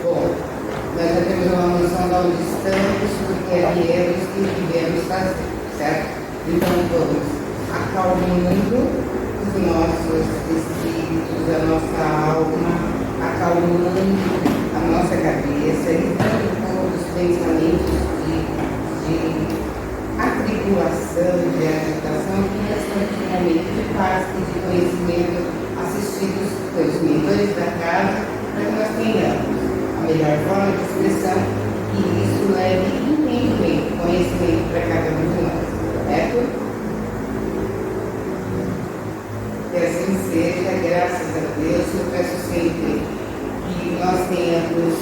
Bom, nós já temos uma noção de onde estamos, do que viemos e o que viemos fazer, certo? Então vamos acalmando os nossos espíritos, a nossa alma, acalmando a nossa cabeça, livrando um pouco dos pensamentos de atribulação, de agitação, que estão de momento de paz e de conhecimento, assistidos pelos mentores da casa, para que nós tenhamos a melhor forma de expressão e isso leve entendimento, conhecimento para cada um de nós, correto? Que assim seja, graças a Deus. Eu peço sempre que nós tenhamos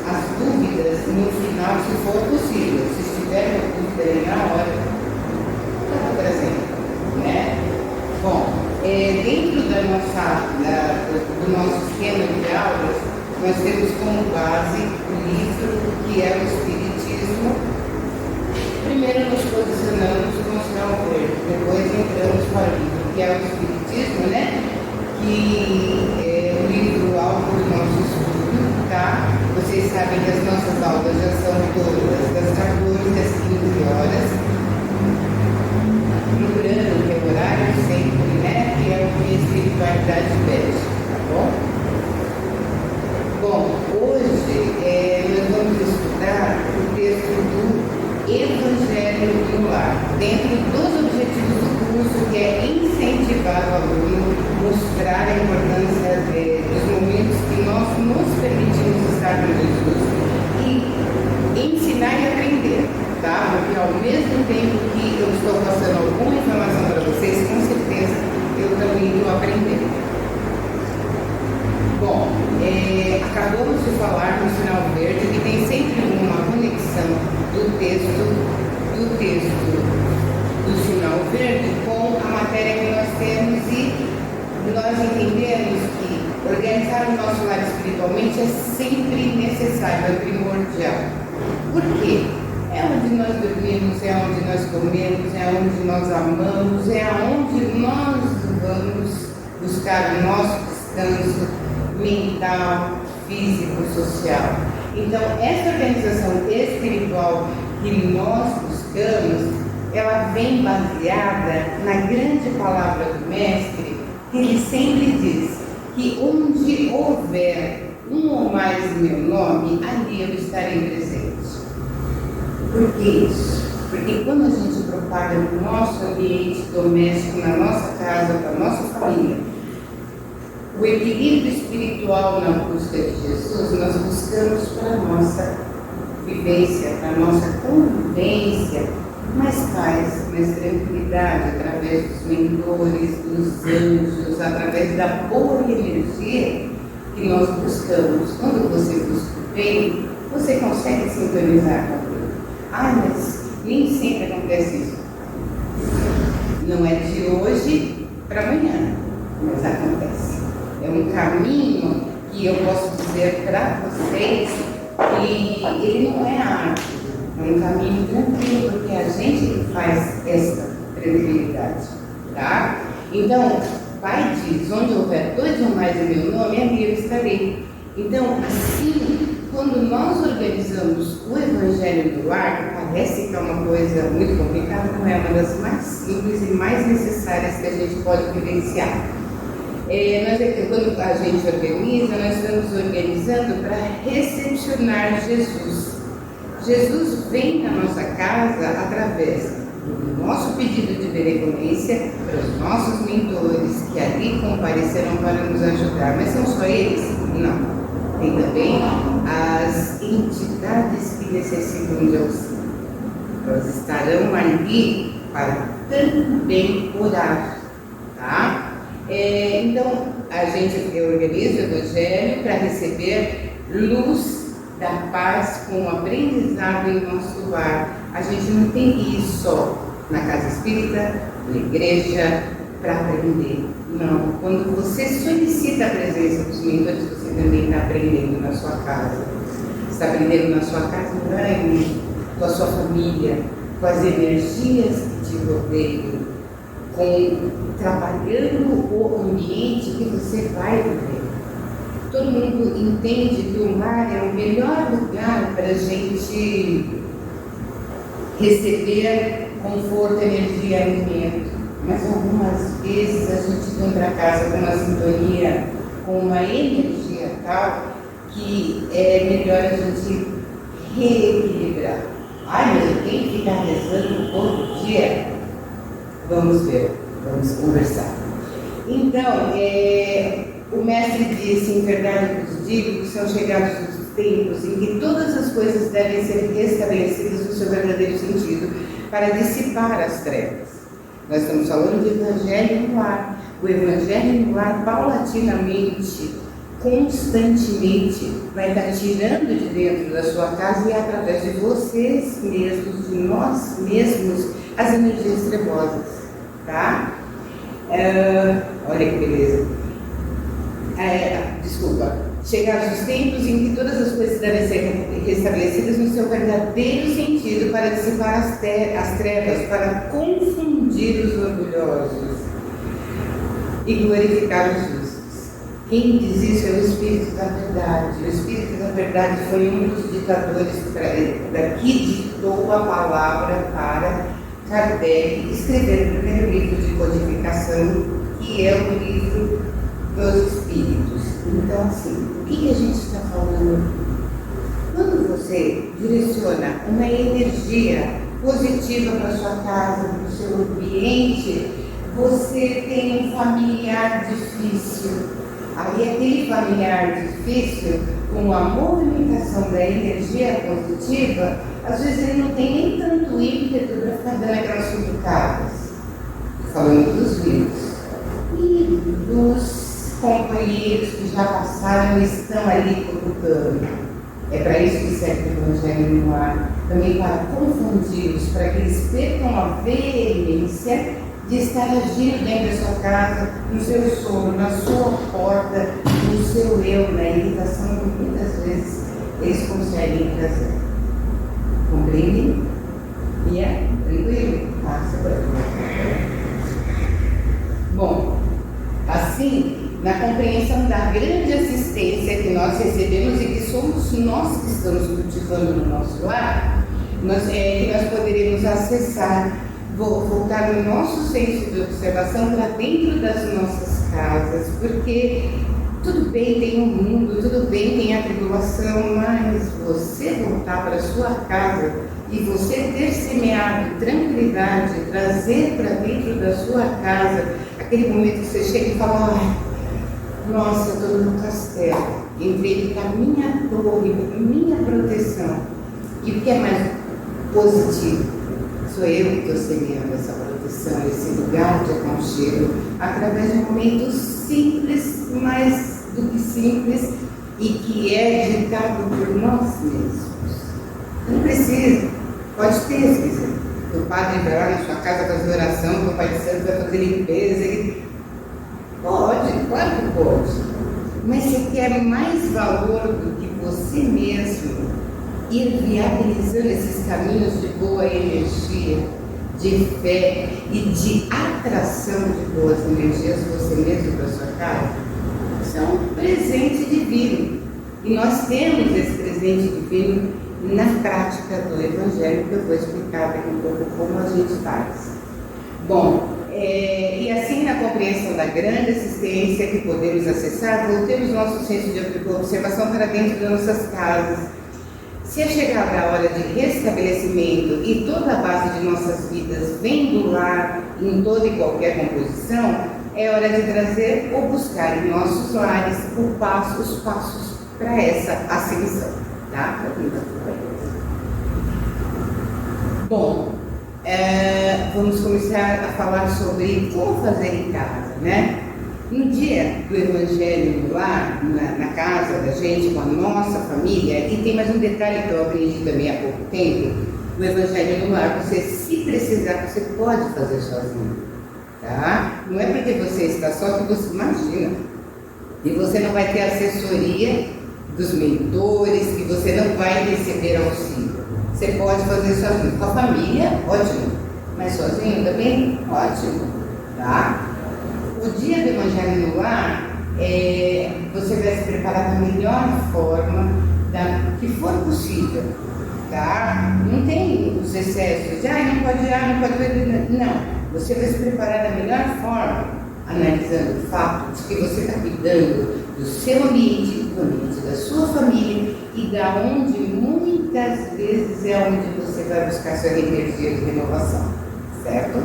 as dúvidas no final, se for possível. Se estiver uma dúvida aí na hora, está trazendo, né? Bom, dentro do nosso esquema de aulas, nós temos como base o livro que é o Espiritismo. Primeiro nos posicionamos com o sinal verde, depois entramos para o livro que é o Espiritismo, né? Que é o livro alvo do nosso estudo, tá? Vocês sabem que as nossas aulas já são todas das 14 às 15 horas, procurando que é o horário sempre, né? Que é o que a espiritualidade pede, tá bom? Bom, hoje nós vamos estudar o texto do Evangelho no Lar, dentro dos objetivos do curso, que é incentivar o aluno, mostrar a importância dos momentos que nós nos permitimos estar com Jesus e ensinar e aprender, tá? Porque ao mesmo tempo que eu estou passando alguma informação para vocês, com certeza eu também estou aprendendo. Bom, acabamos de falar no sinal verde que tem sempre uma conexão do texto do sinal verde com a matéria que nós temos e nós entendemos que organizar o nosso lar espiritualmente é sempre necessário, é primordial. Por quê? É onde nós dormimos, é onde nós comemos, é onde nós amamos, é onde nós vamos buscar o nosso descanso mental, físico, social. Então, essa organização espiritual que nós buscamos, ela vem baseada na grande palavra do Mestre, que ele sempre diz que onde houver um ou mais do meu nome, ali eu estarei presente. Por que isso? Porque quando a gente propaga no nosso ambiente doméstico, na nossa casa, para a nossa família, o equilíbrio espiritual na busca de Jesus, nós buscamos para a nossa vivência, para a nossa convivência, mais paz, mais tranquilidade, através dos mentores, dos anjos, através da boa energia que nós buscamos. Quando você busca o bem, você consegue sintonizar com aquilo. Mas nem sempre acontece isso. Não é de hoje para amanhã, mas acontece. É um caminho que eu posso dizer para vocês que ele não é arte, é um caminho tranquilo, porque a gente que faz essa tranquilidade, tá? Então, Pai diz, onde houver dois ou mais em meu nome, ali eu estarei. Então, assim, quando nós organizamos o Evangelho do Lar, que parece que é uma coisa muito complicada, não é uma das mais simples e mais necessárias que a gente pode vivenciar. Quando a gente organiza, nós estamos organizando para recepcionar Jesus. Jesus vem na nossa casa através do nosso pedido de benevolência para os nossos mentores que ali compareceram para nos ajudar. Mas são só eles? Não. Tem também as entidades que necessitam de auxílio. Elas estarão ali para também orar, tá? Então, a gente organiza o Evangelho para receber luz da paz com o aprendizado em nosso lar. A gente não tem que ir só na casa espírita, na igreja, para aprender. Não. Quando você solicita a presença dos mentores, você também está aprendendo na sua casa. Você está aprendendo na sua casa, com a sua família, com as energias que te rodeiam, trabalhando o ambiente que você vai viver. Todo mundo entende que o lar é o melhor lugar para a gente receber conforto, energia, alimento. Mas algumas vezes a gente vem para casa com uma sintonia, com uma energia tal, que é melhor a gente reequilibrar. Ai, mas eu tenho que ficar rezando todo dia? Vamos ver, vamos conversar. Então, o mestre disse, em verdade vos digo, que são chegados os tempos em que todas as coisas devem ser restabelecidas no seu verdadeiro sentido para dissipar as trevas. Nós estamos falando de evangelho no lar. O evangelho no lar, paulatinamente, constantemente, vai estar tirando de dentro da sua casa e através de vocês mesmos, de nós mesmos, as energias trevosas, tá? Olha que beleza. Chegados os tempos em que todas as coisas devem ser restabelecidas no seu verdadeiro sentido para dissipar as trevas, para confundir os orgulhosos e glorificar os justos. Quem diz isso é o Espírito da Verdade. O Espírito da Verdade foi um dos ditadores que ditou a palavra para Kardec escrever o primeiro livro de codificação, que é o livro dos Espíritos. Então, assim, o que a gente está falando? Quando você direciona uma energia positiva para a sua casa, para o seu ambiente, você tem um familiar difícil. Aí aquele familiar difícil, com a movimentação da energia positiva, às vezes ele não tem nem tanto ímpeto para ficar dando aquelas cutucadas. Falando dos vivos. E dos companheiros que já passaram e estão ali cutucando. É para isso que serve o Evangelho no lar. Também para confundi-los, para que eles percam a veemência de estar agindo dentro da sua casa, no seu sono, na sua porta, no seu eu, na irritação que muitas vezes eles conseguem trazer. Compreende? E é tranquilo? Passa por aqui. Bom, assim, na compreensão da grande assistência que nós recebemos e que somos nós que estamos cultivando no nosso lar, nós poderemos acessar, voltar o nosso senso de observação para dentro das nossas casas, porque tudo bem, tem um mundo, tudo bem, tem a tribulação, mas você voltar para a sua casa e você ter semeado tranquilidade, trazer para dentro da sua casa aquele momento que você chega e fala, nossa, eu estou no castelo, entrei para a minha torre, minha proteção. E o que é mais positivo? Sou eu que estou semeando essa proteção, esse lugar de aconchego, através de um momento simples, mais do que simples, e que é ditado por nós mesmos. Não precisa, pode ter, se quiser. O padre vai lá na sua casa fazer oração, o Pai de Santo vai fazer limpeza. Pode, claro que pode. Mas você quer mais valor do que você mesmo ir viabilizando esses caminhos de boa energia, de fé e de atração de boas energias você mesmo para a sua casa? Isso é um presente divino. E nós temos esse presente divino na prática do Evangelho, que eu vou explicar daqui um pouco como a gente faz. Bom, e assim na compreensão da grande assistência que podemos acessar, voltemos nosso senso de observação para dentro das nossas casas. Se é chegada a hora de restabelecimento e toda a base de nossas vidas vem do lar em toda e qualquer composição, é hora de trazer ou buscar em nossos lares os passos para essa ascensão. Tá? Bom, vamos começar a falar sobre como fazer em casa, né? No dia do Evangelho no lar, na casa da gente, com a nossa família, e tem mais um detalhe que eu aprendi também há pouco tempo, no Evangelho no lar, você, se precisar, você pode fazer sozinho, tá? Não é porque você está só que você imagina, e você não vai ter assessoria dos mentores, que você não vai receber auxílio. Você pode fazer sozinho. Com a família, ótimo. Mas sozinho também, ótimo. tá? O dia do Evangelho no Lar, você vai se preparar da melhor forma, que for possível, tá? Não tem os excessos de, não pode ir, não pode beber, não. Você vai se preparar da melhor forma, analisando o fato de que você está cuidando do seu ambiente, do ambiente da sua família e da onde muitas vezes é onde você vai buscar sua energia de renovação, certo?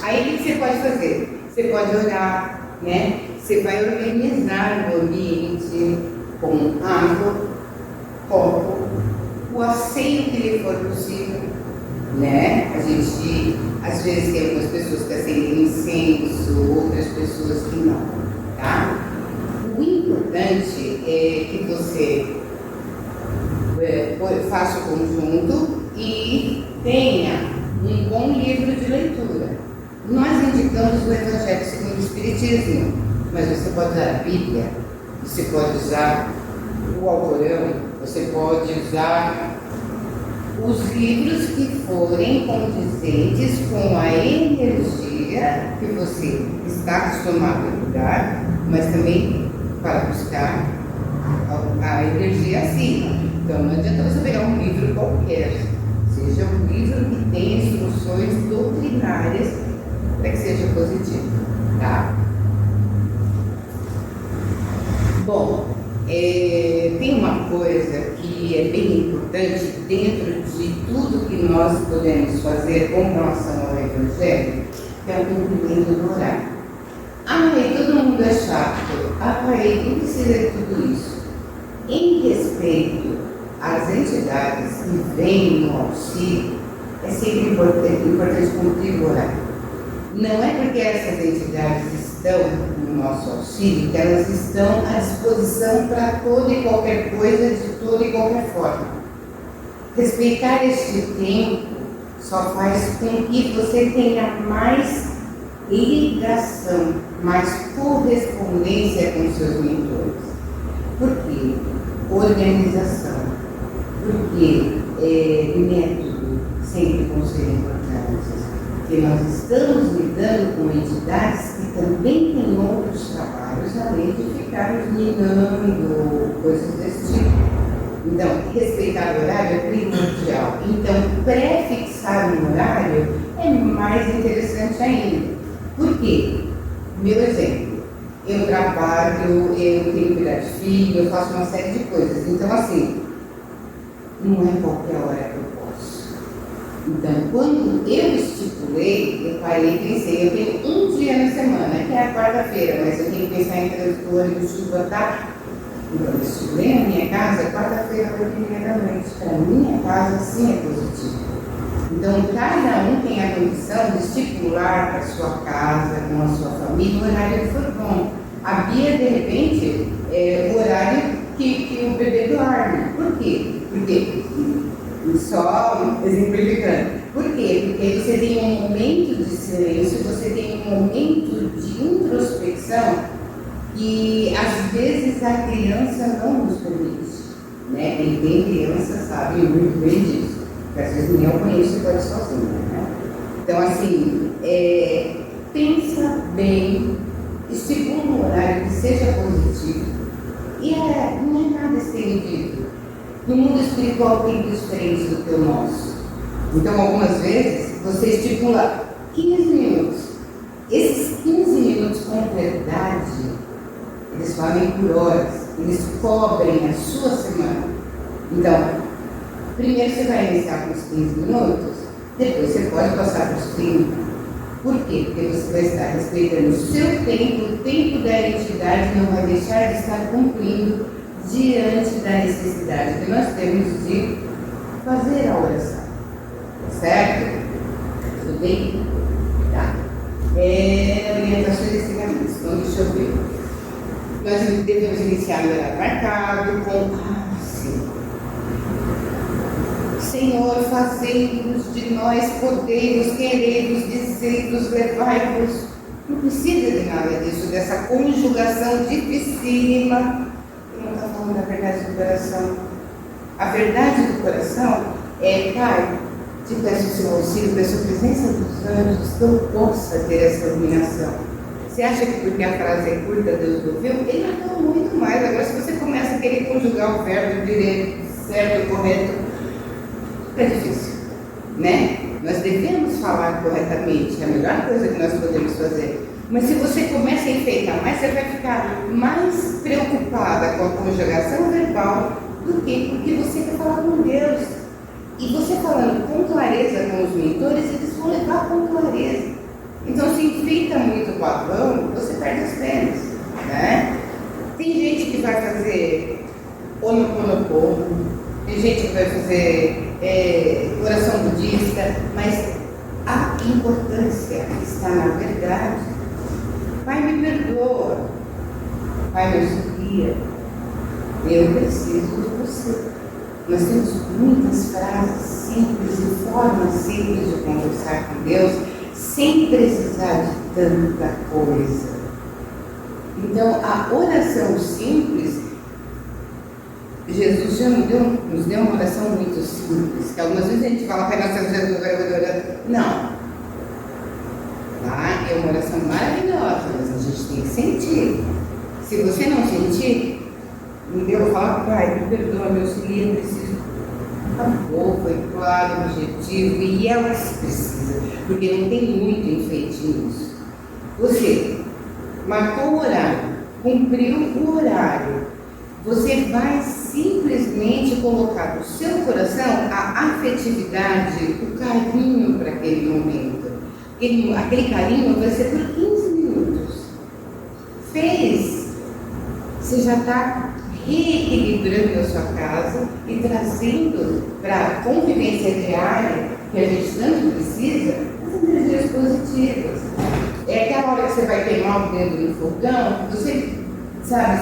Aí o que você pode fazer? Você pode orar, né? Você vai organizar o ambiente com água, copo, o asseio que lhe for possível, né? A gente, às vezes, tem algumas pessoas que acendem incenso, outras pessoas que não, tá? O importante é que você faça o conjunto e tenha um bom livro de leitura. Nós indicamos o Evangelho segundo o Espiritismo, mas você pode usar a Bíblia, você pode usar o Alcorão, você pode usar os livros que forem condizentes com a energia que você está acostumado a cuidar, mas também para buscar a energia acima. Então não adianta você pegar um livro qualquer, seja um livro que tenha instruções doutrinárias para que seja positivo, tá? Bom, tem uma coisa que é bem importante dentro de tudo que nós podemos fazer com relação ao Evangelho, que é o cumprimento do horário. Todo mundo é chato. Não precisa de tudo isso. Em respeito às entidades que vêm no auxílio, é sempre importante cumprir o horário. Não é porque essas entidades estão no nosso auxílio que elas estão à disposição para toda e qualquer coisa, de toda e qualquer forma. Respeitar este tempo só faz com que você tenha mais ligação, mais correspondência com seus mentores. Por quê? Organização. Porque método sempre vão ser importantes. Porque nós estamos lidando com entidades que também têm outros trabalhos, além de ficarmos minando, coisas desse tipo. Então, respeitar o horário é primordial. Então, pré-fixar um horário é mais interessante ainda. Por quê? Meu exemplo, eu trabalho, eu tenho que cuidar de filho, eu faço uma série de coisas. Então, assim, não é qualquer hora que eu posso. Então, quando eu estipulei, eu parei e pensei, eu tenho um dia na semana, que é a quarta-feira, mas eu tenho que pensar em transporte de chuva, tá? Então, eu estipulei na minha casa, quarta-feira, 8h30 da noite. Para minha casa, sim, é positivo. Então, cada um tem a condição de estipular para a sua casa, com a sua família, o horário que for bom. A Bia, de repente, é o horário que o bebê dorme. Por quê? Porque, só exemplificando, por quê? Porque você tem um momento de silêncio, você tem um momento de introspecção que, às vezes, a criança não nos permite. Né? Quem tem criança sabe muito bem disso. Porque às vezes nem eu conheço e pode sozinho, né? Então, assim, pensa bem, estipula um horário que seja positivo e não é nada estendido. No mundo espiritual tem diferente do que o nosso. Então, algumas vezes, você estipula 15 minutos. Esses 15 minutos, com verdade, eles valem por horas, eles cobrem a sua semana. Então, primeiro você vai iniciar com os 15 minutos, depois você pode passar para os 30. Por quê? Porque você vai estar respeitando o seu tempo, o tempo da entidade não vai deixar de estar cumprindo diante da necessidade que nós temos de fazer a oração. Certo? Tudo bem? Tá. Orientações e ensinamentos. Então, deixa eu ver. Nós devemos iniciar o horário marcado com... Senhor, fazei-nos de nós poderes, quereres, desejos, levai-vos. Não precisa de nada disso, dessa conjugação dificílima. Ele não está falando da verdade do coração. A verdade do coração é, Pai, te peço o seu auxílio, peço a presença dos anjos, que eu possa ter essa iluminação. Você acha que porque a frase é curta, Deus ouviu? Ele não falou muito mais. Agora, se você começa a querer conjugar o verbo direito, certo, correto, é difícil, né? Nós devemos falar corretamente, é a melhor coisa que nós podemos fazer. Mas se você começa a enfeitar mais, você vai ficar mais preocupada com a conjugação verbal do que com o que você quer falar com Deus. E você falando com clareza com os mentores, eles vão levar com clareza. Então, se enfeita muito o pavão, você perde as pernas, né? Tem gente que vai fazer Ho'oponopono, tem gente que vai fazer oração budista, mas a importância está na verdade. Pai, me perdoa. Pai, me auxilia. Eu preciso de você. Nós temos muitas frases simples e formas simples de conversar com Deus, sem precisar de tanta coisa. Então, a oração simples, Jesus já nos deu uma oração muito simples, que algumas vezes a gente fala, Pai Nosso Jesus, não. Tá? É uma oração maravilhosa, mas a gente tem que sentir. Se você não sentir, eu falo, Pai, me perdoa, me auxilia, preciso. Acabou, foi claro, objetivo, e é o que se precisa, porque não tem muito enfeite nisso. Você marcou o horário, cumpriu o horário, você vai simplesmente colocar no seu coração a afetividade, o carinho para aquele momento. Aquele carinho vai ser por 15 minutos. Fez, você já está reequilibrando a sua casa e trazendo para a convivência diária, que a gente tanto precisa, as energias positivas. É aquela hora que você vai queimar o dedo no fogão, você, sabe,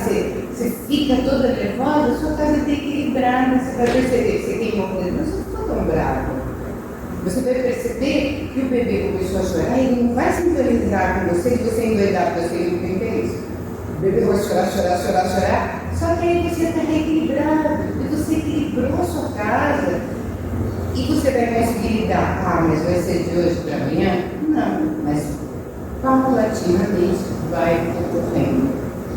você fica toda nervosa, a sua casa está equilibrada, você vai perceber que você queimou o dedo, mas você não ficou tão bravo. Você vai perceber que o bebê começou a chorar, ele não vai sintonizar com você, que você endoidar, porque você não tem isso. O bebê vai chorar, só que aí você está reequilibrado, e você equilibrou a sua casa, e você vai conseguir lidar, mas vai ser de hoje para amanhã? Não, mas paulatinamente vai ocorrendo,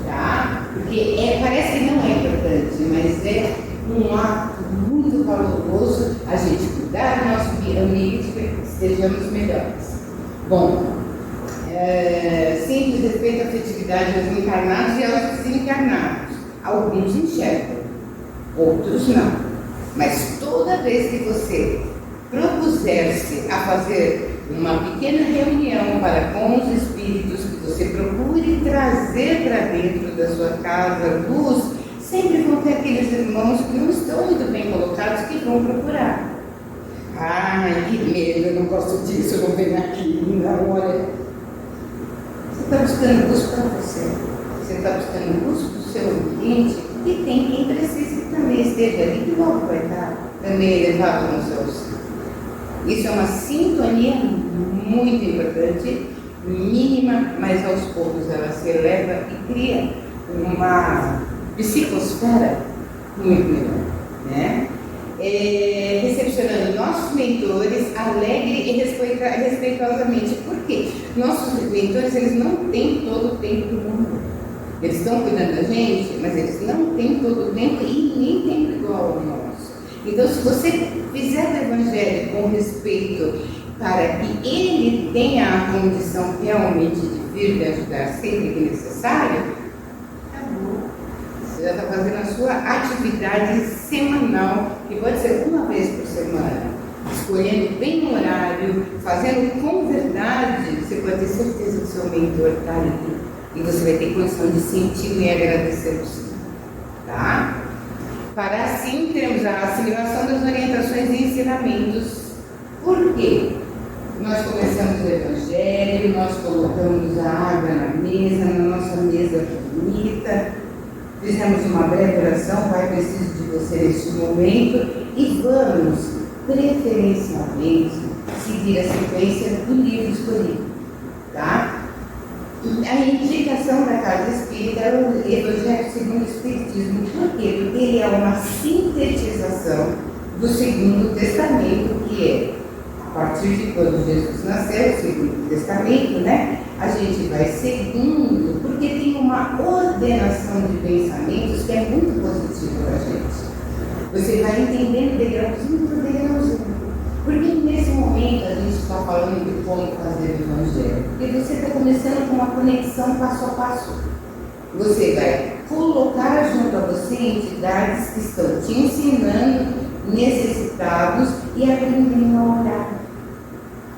tá? Porque parece que não é importante, mas é um ato muito valoroso a gente cuidar do nosso ambiente para que estejamos melhores. Bom, simples respeito à afetividade dos encarnados e aos desencarnados. Alguns enxergam, outros não. Mas toda vez que você propuser-se a fazer uma pequena reunião para com os espíritos, que você procure trazer para dentro da sua casa luz, sempre vão ter aqueles irmãos que não estão muito bem colocados que vão procurar. Ai, que medo, eu não gosto disso, eu não venho aqui, não, olha. Você está buscando luz para você. Você está buscando luz para o seu ambiente, e tem quem precisa que também esteja ali, que logo vai estar também elevado no seu ser. Isso é uma sintonia muito importante, mínima, mas aos poucos ela se eleva e cria uma psicosfera muito melhor, né? Recepcionando nossos mentores alegre e respeitosamente. Por quê? Nossos mentores, eles não têm todo o tempo do mundo. Eles estão cuidando da gente, mas eles não têm todo o tempo e nem tempo igual ao nosso. Então, se você fizer o Evangelho com respeito para que ele tenha a condição realmente de vir lhe ajudar sempre que necessário, acabou. Você já está fazendo a sua atividade semanal, que pode ser uma vez por semana, escolhendo bem o horário, fazendo com verdade. Você pode ter certeza que o seu mentor está ali e você vai ter condição de sentir e agradecer o Senhor, tá? Para assim termos a assimilação das orientações e ensinamentos. Por quê? Nós começamos o Evangelho, nós colocamos a água na mesa, na nossa mesa bonita, fizemos uma breve oração, Pai, preciso de você neste momento, e vamos, preferencialmente, seguir a sequência do livro escolhido, tá? A indicação da Casa Espírita é o Evangelho segundo o Espiritismo. Por quê? Porque ele é uma sintetização do Segundo Testamento, que é partir de quando Jesus nasceu, segundo o Testamento, né? A gente vai seguindo, porque tem uma ordenação de pensamentos que é muito positiva para a gente. Você vai entendendo degrauzinho por degrauzinho. Porque nesse momento a gente está falando de como fazer o Evangelho. Porque você está começando com uma conexão passo a passo. Você vai colocar junto a você entidades que estão te ensinando, necessitados e aprendendo a orar.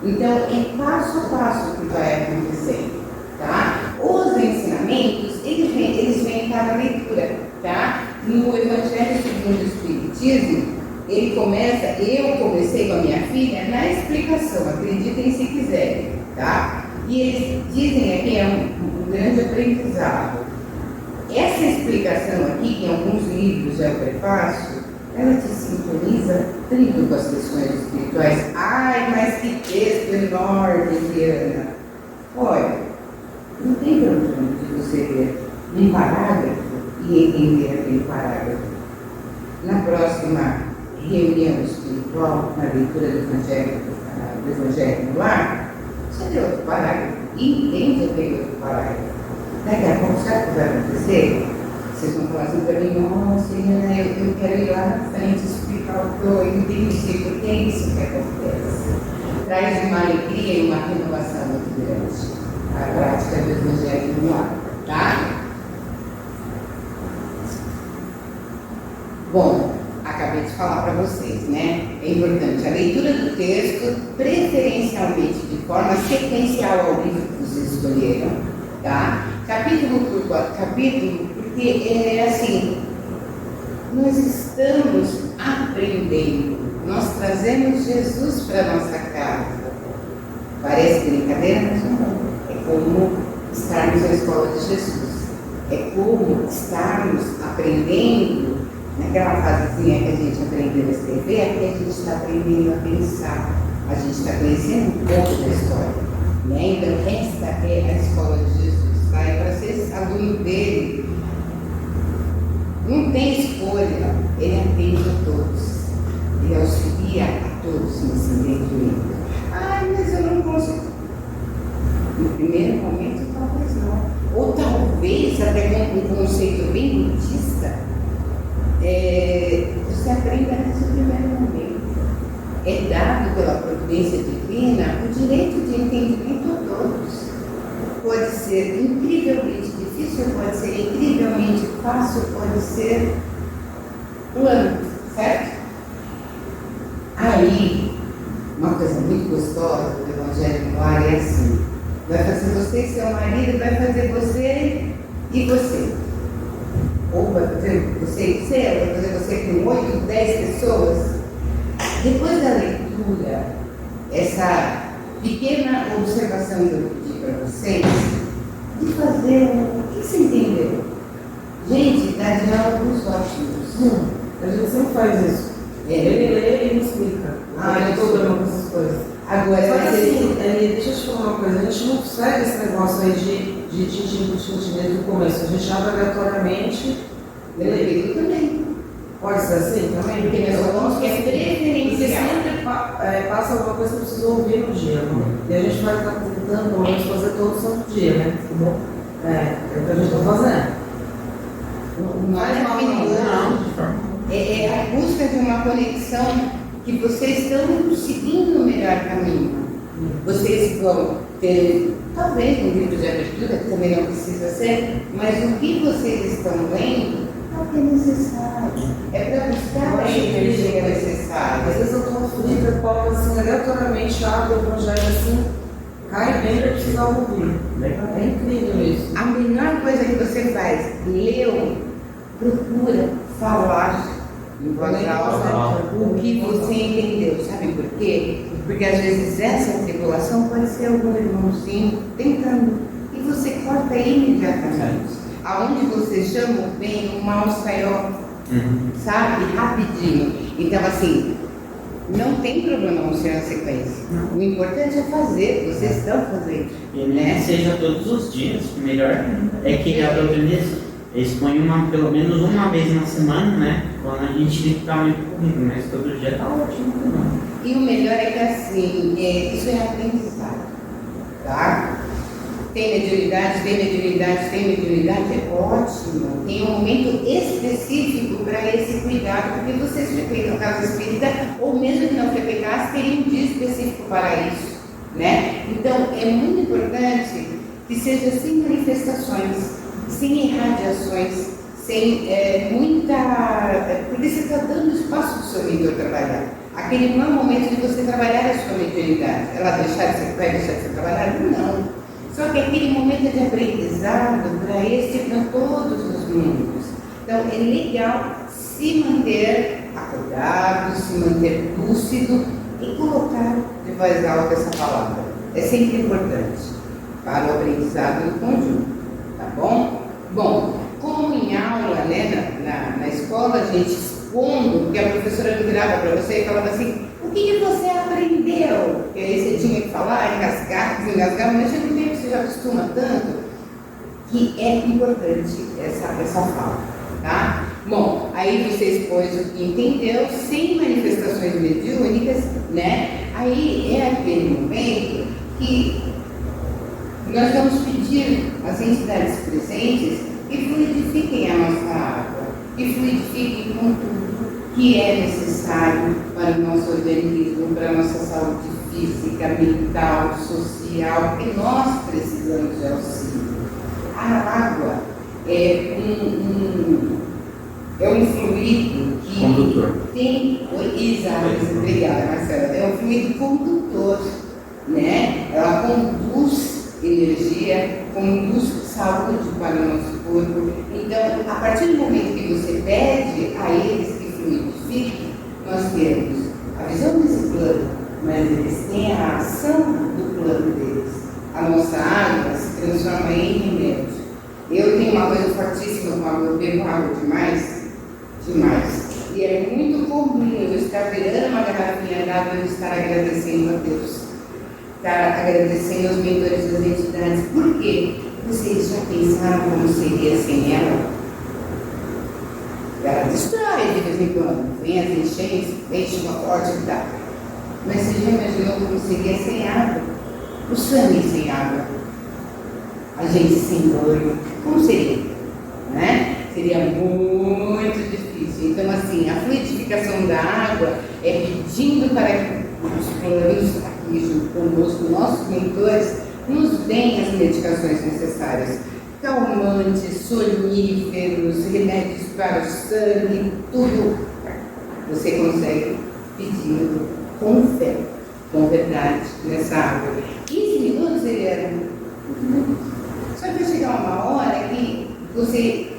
Então, é passo a passo que vai acontecendo, tá? Os ensinamentos, eles vêm para a leitura, tá? No Evangelho segundo o Espiritismo, ele começa, eu comecei com a minha filha na explicação, acreditem se quiserem, tá? E eles dizem aqui, é um grande aprendizado. Essa explicação aqui, que em alguns livros é o prefácio, ela te sintoniza tanto com as questões espirituais. Ai, mas que texto enorme, Diana! Olha, não tem problema de você ler um parágrafo e entender aquele parágrafo. Na próxima reunião espiritual, na leitura do Evangelho no Lar, você lê outro parágrafo e entende aquele outro parágrafo. Daqui a pouco, sabe o que vai acontecer? Vocês vão falar assim para mim, nossa, Helena, eu quero ir lá na frente explicar o que eu entendi, porque é isso que acontece. Traz uma alegria e uma renovação muito grande a prática do Evangelho no Lar, tá? Bom, acabei de falar para vocês, né? É importante a leitura do texto, preferencialmente de forma sequencial ao livro que vocês escolheram, tá? Capítulo por capítulo, porque é assim, nós estamos aprendendo, nós trazemos Jesus para a nossa casa. Parece brincadeira, mas não. É como estarmos na escola de Jesus. É como estarmos aprendendo, naquela fasezinha que a gente aprendeu a escrever, aqui a gente está aprendendo a pensar. A gente está conhecendo um pouco da história. Né? Então, esta é a escola de Jesus. E para ser aluno dele, não tem escolha, ele atende a todos, ele auxilia a todos nesse entendimento. Ai, mas eu não consigo. No primeiro momento, talvez não. Ou talvez, até com um conceito bem budista, você aprenda nesse primeiro momento. É dado pela providência divina o direito de entendimento a todos. Pode ser incrivelmente difícil, pode ser incrivelmente fácil, pode ser plano, certo? Aí, uma coisa muito gostosa do Evangelho no Lar é assim: vai fazer você e seu marido, vai fazer você e você. Ou vai fazer você e você, vai fazer você com 8, 10 pessoas. Depois da leitura, essa pequena observação que eu pedi para vocês, de fazer o que você entendeu? Gente, dá diálogos ótimos. A gente sempre faz isso. Ele lê e me explica. Eu estou problema com essas coisas. Agora, só que assim, deixa eu te falar uma coisa, a gente não segue esse negócio aí de tintim desde o começo. A gente abre aleatoriamente. Ele também. Pode ser assim também? Porque nós falamos que é Porque preferencial. sempre passa alguma coisa que eu preciso ouvir no dia. E a gente vai estar tentando, pelo menos, fazer todo santo dia, né? É o que a gente está fazendo. Não é maravilhoso. É a busca de uma conexão que vocês estão seguindo o melhor caminho. Vocês vão ter, talvez, um livro de abertura, que também não precisa ser, mas o que vocês estão lendo é o que é necessário. É para buscar a energia necessária. Às vezes eu estou aflita, coloco assim, aleatoriamente, abro o evangelho assim, cai bem para precisar ouvir. É incrível isso. A melhor coisa que você faz, leu, procura falar em voz alta o que você entendeu. Sabe por quê? Porque às vezes essa tribulação pode ser algum irmãozinho tentando e você corta imediatamente. Aonde você chama o bem, o mal sai, sabe? Rapidinho. Então, assim, não tem problema não ser na sequência. O importante é fazer, vocês estão fazendo. E né? Seja todos os dias, melhor é que a doutrina expõe pelo menos uma vez na semana, né? Quando a gente está muito corrido, mas todo dia está ótimo também. E o melhor é que assim, isso é aprendizado, tá? Tem mediunidade, é ótimo. Tem um momento específico para esse cuidado, porque vocês frequentam casa espírita, ou mesmo que não frequentassem, teria um dia específico para isso, né? Então, é muito importante que seja sem manifestações, sem irradiações, sem muita... porque você está dando espaço para o seu mentor trabalhar. Aquele não é o momento de você trabalhar a sua mediunidade. Ela vai deixar de ser trabalhada? Não. Só que aquele momento de aprendizado para esse e para todos os mundos. Então, é legal se manter acordado, se manter lúcido e colocar de voz alta essa palavra. É sempre importante para o aprendizado do conjunto, tá bom? Bom, como em aula, né, na escola, a gente expondo, que a professora virava para você e falava assim, o que você aprendeu? E aí você tinha que falar, engasgar, mas chega um tempo que você já acostuma tanto, que é importante essa fala, tá? Bom, aí você expôs o que entendeu, sem manifestações mediúnicas, né? Aí é aquele momento que nós vamos pedir às entidades presentes que fluidifiquem a nossa água, que fluidifiquem com tudo que é necessário para o nosso organismo, para a nossa saúde física, mental, social, porque nós precisamos de auxílio. A água é um fluido que condutor. Tem... Exato, obrigada, Marcela. É um fluido condutor, né? Ela conduz energia, conduz saúde para o nosso corpo. Então, a partir do momento que você pede a eles que fluidifiquem, nós temos a visão desse plano, mas eles têm a ação do plano deles. A nossa água se transforma em remédio. Eu tenho uma coisa fortíssima com água, eu bebo água demais. E é muito comum eu estar virando uma garrafinha d'água e estar agradecendo a Deus. Estar agradecendo aos mentores das entidades. Por quê? Vocês já pensaram como seria sem ela? Ela destrói de vez em quando. Vem as enchentes, enche uma forte e dá. Mas você já imaginou como seria sem água? O sangue sem água. A gente sem banho. Como seria? Né? Seria muito difícil. Então, assim, a fluidificação da água é pedindo para que os planos aqui junto conosco, nossos mentores, nos deem as medicações necessárias. Calmantes, soníferos, remédios para o sangue, tudo você consegue pedindo com fé, com verdade, nessa água. 15 minutos ele era muito. Só que vai chegar uma hora que você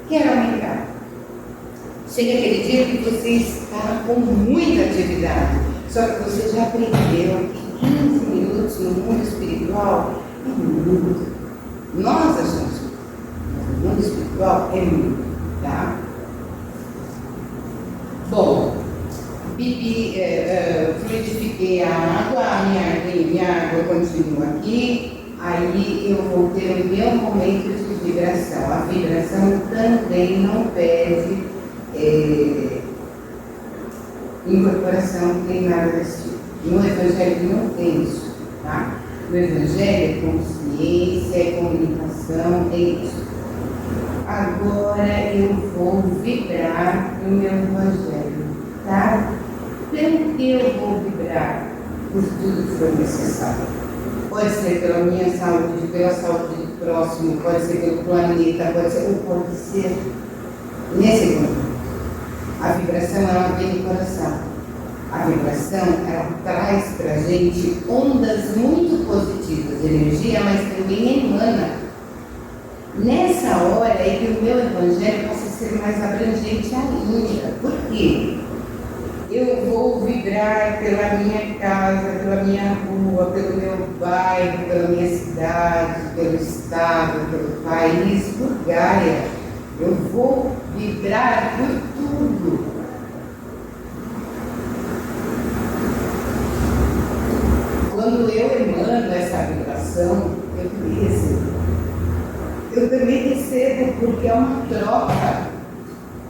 quer aumentar. Chega aquele dia que você está com muita atividade, só que você já aprendeu que 15 minutos no mundo espiritual é muito. Nós achamos que no mundo espiritual é muito, tá? Bom, fluidifiquei a água, a minha água continua aqui. Aí eu vou ter o meu momento de vibração. A vibração também não pede incorporação, nem nada desse tipo. No Evangelho não tem isso, tá? No Evangelho é consciência, é comunicação, é isso. Agora eu vou vibrar no meu Evangelho, tá? Pelo que eu vou vibrar? Por tudo que for necessário. Pode ser pela minha saúde, pela saúde do próximo, pode ser pelo planeta, pode ser nesse mundo. A vibração, ela vem do coração. A vibração, ela traz para a gente ondas muito positivas de energia, mas também emana. Nessa hora é que o meu Evangelho possa ser mais abrangente ainda. Por quê? Eu vou vibrar pela minha casa, pela minha rua, pelo meu bairro, pela minha cidade, pelo estado, pelo país, por Gaia. Eu vou vibrar por tudo. Quando eu emano essa vibração, eu também recebo. Eu também recebo porque é uma troca.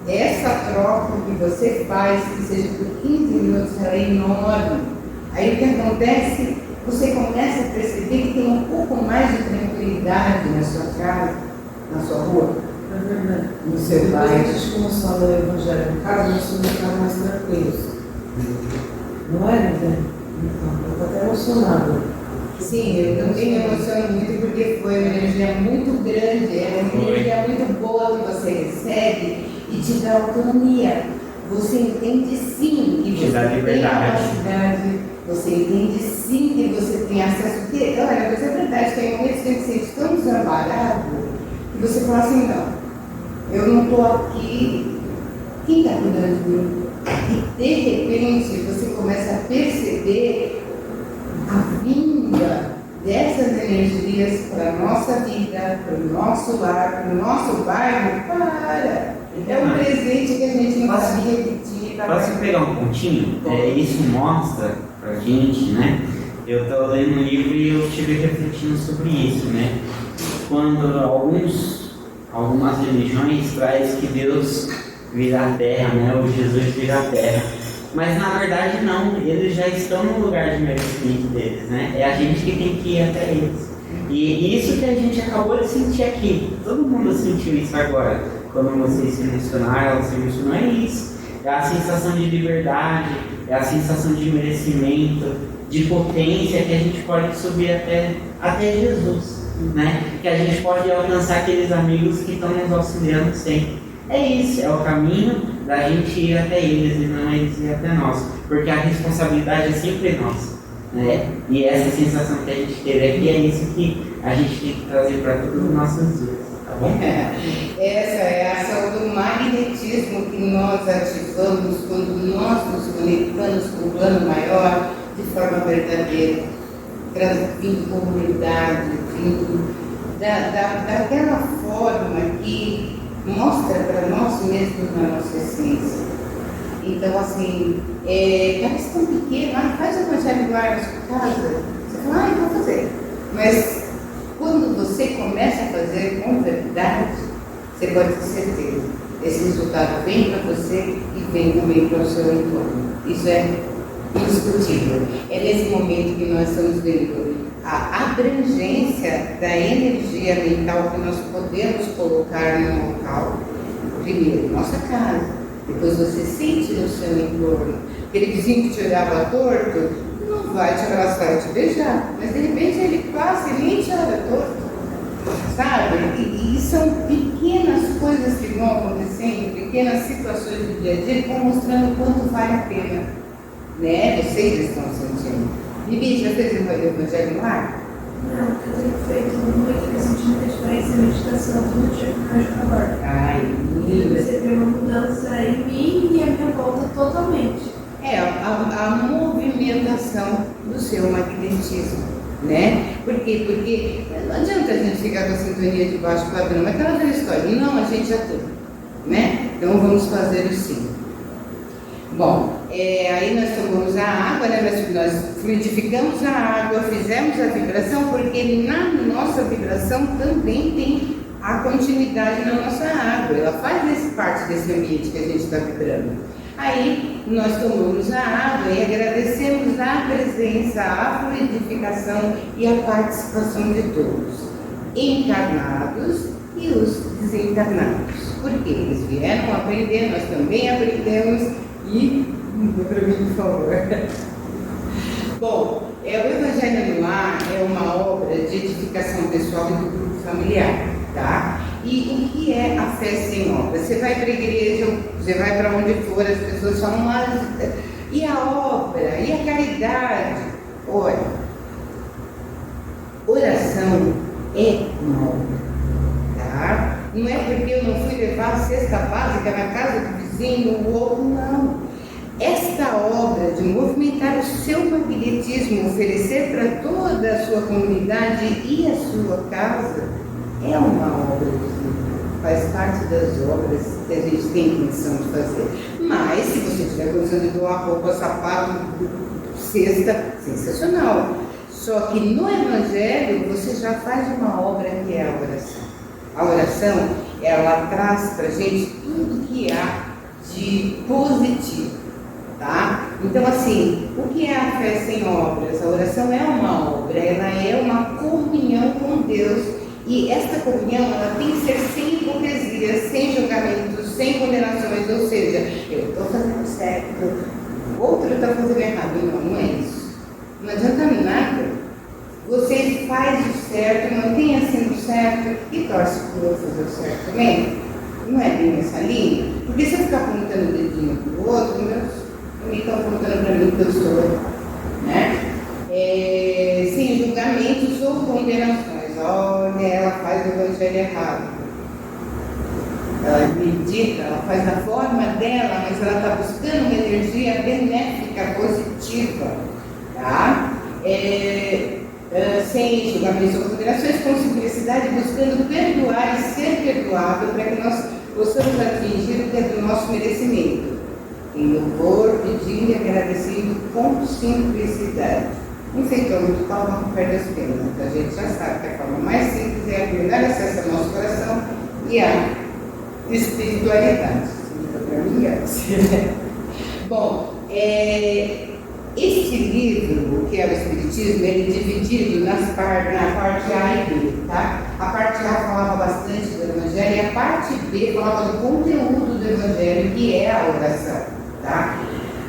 essa troca que você faz, que seja por 15 minutos, ela é enorme. Aí o que acontece? Você começa a perceber que tem um pouco mais de tranquilidade na sua casa, na sua rua, É verdade. no seu Depois que a bairro. gente começou a ler o Evangelho em casa, nós fomos ficar mais tranquilos. Não é, né? Então, eu estou até emocionada. Sim, eu também me emociono muito porque foi uma energia muito grande, é uma energia muito boa que você recebe e te dá autonomia. Você entende sim que Te você dá tem liberdade. capacidade, você entende sim que você tem acesso. Porque, olha, mas é verdade, tem momentos que a gente se sente tão desamparado que você fala assim, não, eu não estou aqui, quem está cuidando de mim? E de repente você começa a perceber a vinda dessas energias para a nossa vida, para o nosso lar, para o nosso bairro, é um presente que a gente não Posso- sabe repetir. Posso pegar um pontinho? Isso mostra pra gente, né? Eu estou lendo um livro e eu estive refletindo sobre isso, né? Quando algumas religiões traz que Deus virá à terra, né? Ou Jesus virá à terra. Mas na verdade não, eles já estão no lugar de merecimento deles, né? É a gente que tem que ir até eles. E isso que a gente acabou de sentir aqui, todo mundo sentiu isso agora. Quando vocês se emocionaram, ela se emocionou, é isso. É a sensação de liberdade, é a sensação de merecimento, de potência que a gente pode subir até Jesus, né? Que a gente pode alcançar aqueles amigos que estão nos auxiliando sempre. É isso, é o caminho da gente ir até eles e não eles ir até nós, porque a responsabilidade é sempre nossa, né? E essa sensação que a gente teve aqui é isso que a gente tem que trazer para todos os nossos dias, tá bom? Essa é a ação do magnetismo que nós ativamos quando nós nos conectamos com o plano maior de forma verdadeira, vindo comunidade, vindo daquela forma que mostra para nós mesmos na nossa essência. Então, assim, parece tão pequeno, faz o evangelho do ar na sua casa, você fala, eu vou fazer. Mas quando você começa a fazer com verdade, você pode ter certeza, esse resultado vem para você e vem também para o seu entorno. Isso é indiscutível. É nesse momento que nós estamos vendo a abrangência da energia mental que nós podemos colocar no local. Primeiro, nossa casa. Depois você sente no seu entorno. Aquele vizinho que te olhava torto, não vai te abraçar e te beijar. Mas de repente ele passa e nem te olha torto. Sabe? E são pequenas coisas que vão acontecendo, pequenas situações do dia a dia que vão mostrando o quanto vale a pena. Né? Vocês estão sentindo. Bibi, já fez o evangelho no ar? Não, eu tenho feito muito, eu senti muita diferença em meditação todo dia com o trabalho. Ai, Eu linda. percebi uma mudança em mim e a minha volta totalmente. É a movimentação do seu magnetismo, né? Por quê? Porque não adianta a gente ficar com a sintonia de baixo padrão, mas aquela velha história, não, a gente já tem, né? Então vamos fazer o sim. Bom, aí nós tomamos a água, né? Nós fluidificamos a água, fizemos a vibração, porque na nossa vibração também tem a continuidade na nossa água, ela faz parte desse ambiente que a gente está vibrando. Aí nós tomamos a água e agradecemos a presença, a fluidificação e a participação de todos, encarnados e os desencarnados. Porque eles vieram aprender, nós também aprendemos e... para mim, por favor. Bom, o Evangelho no Ar é uma obra de edificação pessoal e do grupo familiar, tá? E o que é a fé sem obra? Você vai para a igreja, você vai para onde for, as pessoas falam, mas e a obra? E a caridade? Olha, oração é uma obra, tá? Não é porque eu não fui levar a cesta básica na casa do vizinho, o outro, não. Esta obra de movimentar o seu magnetismo, oferecer para toda a sua comunidade e a sua casa, é uma obra de Deus. Faz parte das obras que a gente tem intenção de fazer. Mas, se você tiver condição de doar roupa, sapato, cesta, sensacional. Só que no Evangelho, você já faz uma obra que é a oração. A oração ela traz para a gente tudo que há de positivo, tá? Então, assim, o que é a fé sem obras? A oração é uma obra, ela é uma comunhão com Deus, e esta comunhão, ela tem que ser sem hipocrisia, sem julgamentos, sem condenações, ou seja, eu estou fazendo certo, o outro está fazendo errado. Não é isso. Não adianta nada. Você faz o certo, mantenha sendo certo e torce para o outro fazer o certo também. Não é bem essa linha? Porque se eu ficar apontando o dedinho para o outro, também estão apontando para mim que eu sou, né? Sem julgamentos ou condenações. Olha, ela faz o evangelho errado. Ela medita, ela faz da forma dela, mas ela está buscando uma energia benéfica, positiva, tá? Sem julgamentos ou condenações, com simplicidade, buscando perdoar e ser perdoado para que nós possamos atingir o que é do nosso merecimento. Em louvor, pedindo e agradecendo com simplicidade. Não sei como muito calma não perde as penas. A gente já sabe que a forma mais simples é a que dar acesso ao nosso coração e a espiritualidade. Para mim é. Bom, este livro, que é o Espiritismo, ele é dividido na parte A e B, tá? A parte A falava bastante do Evangelho e a parte B falava do conteúdo do Evangelho, que é a oração, tá?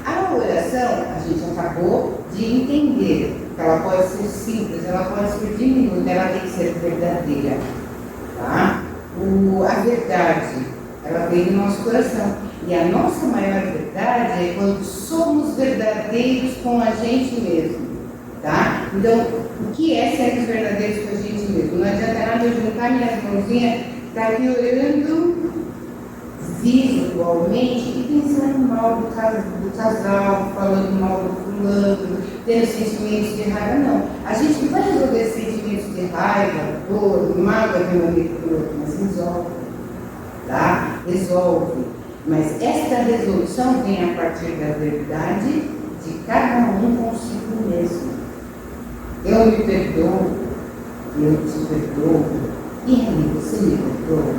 A oração, a gente acabou de entender que ela pode ser simples, ela pode ser diminuta, ela tem que ser verdadeira, tá? A verdade, ela vem do nosso coração. E a nossa maior verdade é quando somos verdadeiros com a gente mesmo, tá? Então, o que é sermos verdadeiros com a gente mesmo? Não adianta nada eu juntar minhas mãozinhas, estar aqui orando visualmente e pensando mal do casal, falando mal do fulano, tendo sentimentos de raiva. Não. A gente não vai resolver sentimentos de raiva, dor, mágoa de um amigo do outro, mas resolve, tá? Resolve. Mas esta resolução vem a partir da verdade de cada um consigo mesmo. Eu me perdoo, eu te perdoo, e aí você me perdoa.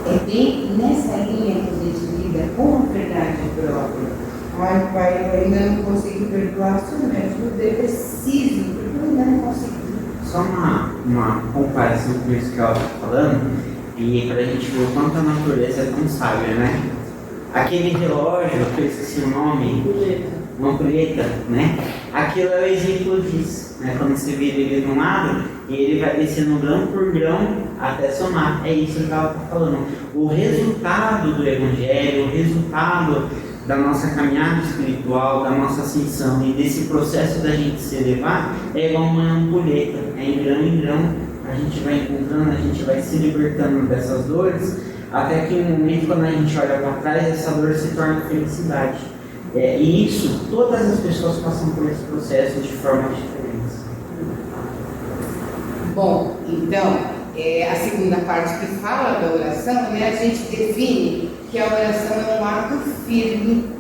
É bem nessa linha que a gente lida com a verdade própria. Ai, pai, eu ainda não consegui perdoar, isso me ajuda, eu preciso, porque eu ainda não consegui. Só uma comparação com isso que ela está falando, e para a gente ver o quanto a natureza é tão sábia, né? Aquele relógio, que eu esqueci o nome, uma ampulheta, né? Aquilo é o exemplo disso, né? Quando você vira ele de um lado, e ele vai descendo grão por grão até somar. É isso que ela está falando. O resultado do Evangelho, o resultado da nossa caminhada espiritual, da nossa ascensão e desse processo da gente se elevar é igual uma ampulheta, é em grão. A gente vai encontrando, a gente vai se libertando dessas dores, até que um momento, quando a gente olha para trás, essa dor se torna felicidade. E isso, todas as pessoas passam por esse processo de formas diferentes. Bom, então, a segunda parte que fala da oração, né, a gente define que a oração é um ato firme,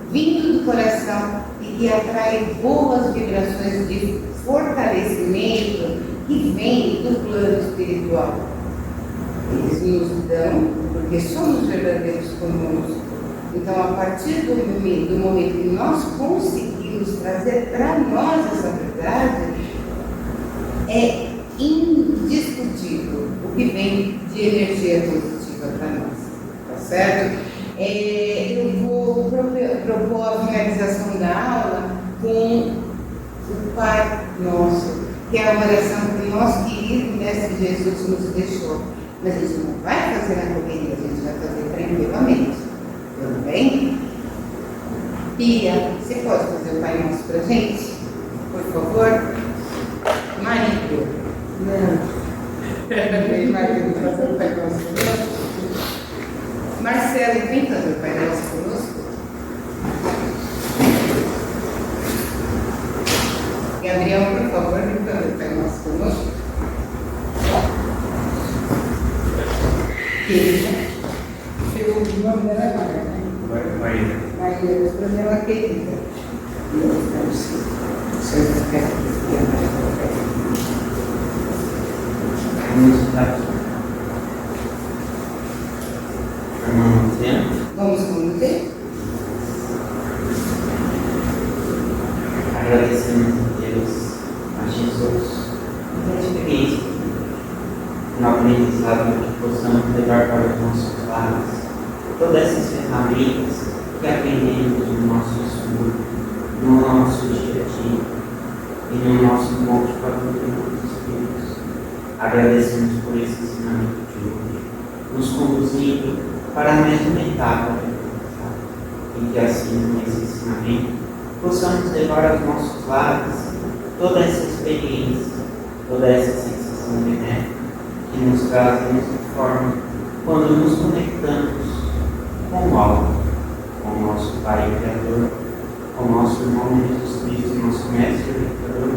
vindo do coração e que atrai boas vibrações de fortalecimento que vem do plano espiritual. Eles nos dão, porque somos verdadeiros conosco. Então, a partir do momento que nós conseguimos trazer para nós essa verdade, é indiscutível o que vem de energia positiva para nós. Tá certo? Eu vou propor a finalização da aula com o Pai Nosso, que é a oração que o nosso querido Mestre Jesus nos deixou. Mas a gente não vai fazer na correria, a gente vai fazer tranquilamente. Tudo bem? Pia, você pode fazer o Pai Nosso para a gente? Por favor? Marido. Não. Marido, fazer o Pai Nosso conosco. Marcelo, vem fazer o Pai Nosso conosco. Gabriel, por favor, vem fazer o Pai Nosso conosco. Querida, o nome dela é Maria, né? Maria. Maria, mas para mim ela é querida. E eu estamos sendo perto. exemplo. Vamos conter? Agradecemos a Deus, a Jesus, pela experiência, no aprendizado que possamos levar para os nossos lares, todas essas ferramentas que aprendemos no nosso estudo, no nosso dia a dia e no nosso modo para viver os Espíritos. Agradecemos por esse ensinamento de hoje, nos conduzindo para a mesma etapa da aprendizado, e que assim, nesse ensinamento, possamos levar aos nossos lares toda essa experiência, toda essa sensação benéfica que nos traz e nos informa quando nos conectamos com o alto, com o nosso Pai Criador, com o nosso irmão Jesus Cristo, nosso Mestre e Educador,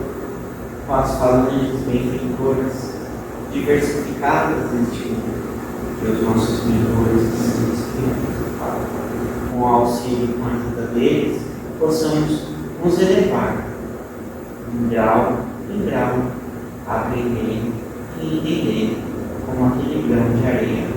com as falanges benfeitoras, diversificadas neste mundo, e os nossos mentores e seus espíritos, com o auxílio e com a ajuda deles, possamos nos elevar, de grau em grau, aprender e entender como aquele grão de areia